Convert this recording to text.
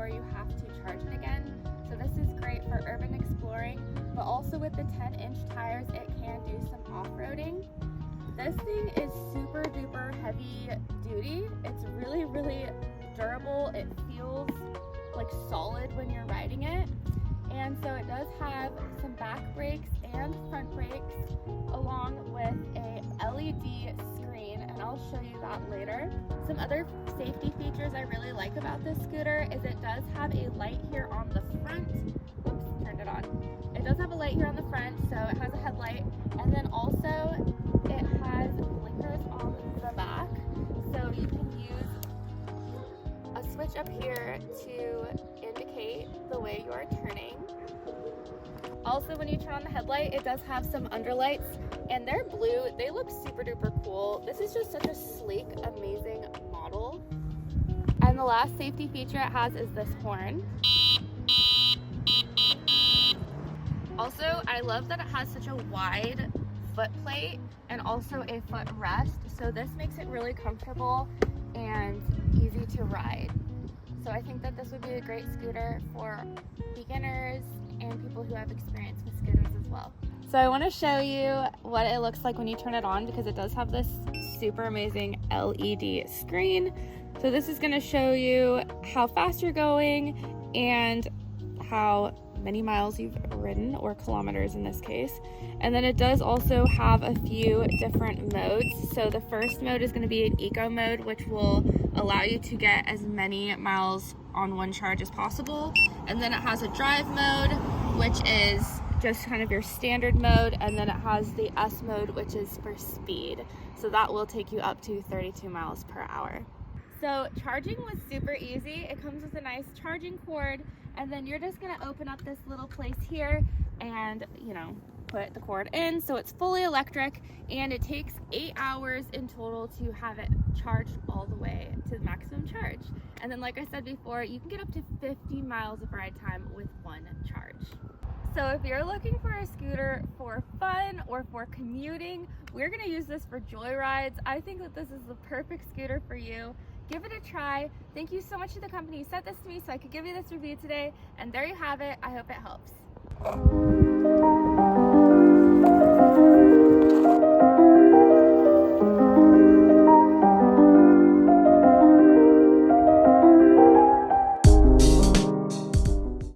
before you have to charge it again. So this is great for urban exploring, but also with the 10-inch tires, it can do some off-roading. This thing is super duper heavy duty. It's really, really durable. It feels like solid when you're riding it. And so it does have some back brakes and front brakes along with a LED screen, and I'll show you that later. Some other safety features I really like about this scooter is it does have a light here on the front. Oops, turned it on. It does have a light here on the front, so it has a headlight, and then also it has blinkers on the back, so you can use a switch up here to indicate the way you are turning. Also, when you turn on the headlight, it does have some underlights, and they're blue. They look super duper cool. This is just such a sleek, amazing model. And the last safety feature it has is this horn. Also, I love that it has such a wide foot plate and also a foot rest, so this makes it really comfortable and easy to ride. So I think that this would be a great scooter for beginners and people who have experience with scooters as well. So I want to show you what it looks like when you turn it on, because it does have this super amazing LED screen. So this is going to show you how fast you're going and how many miles you've ridden, or kilometers in this case. And then it does also have a few different modes. So the first mode is going to be an eco mode, which will allow you to get as many miles on one charge as possible. And then it has a drive mode, which is just kind of your standard mode. And then it has the S mode, which is for speed. So that will take you up to 32 miles per hour. So charging was super easy. It comes with a nice charging cord, and then you're just gonna open up this little place here and, put the cord in. So it's fully electric, and it takes 8 hours in total to have it charged all the way to the maximum charge. And then, like I said before, you can get up to 50 miles of ride time with one charge. So if you're looking for a scooter for fun or for commuting, we're gonna use this for joyrides. I think that this is the perfect scooter for you. Give it a try. Thank you so much to the company who sent this to me so I could give you this review today. And there you have it. I hope it helps.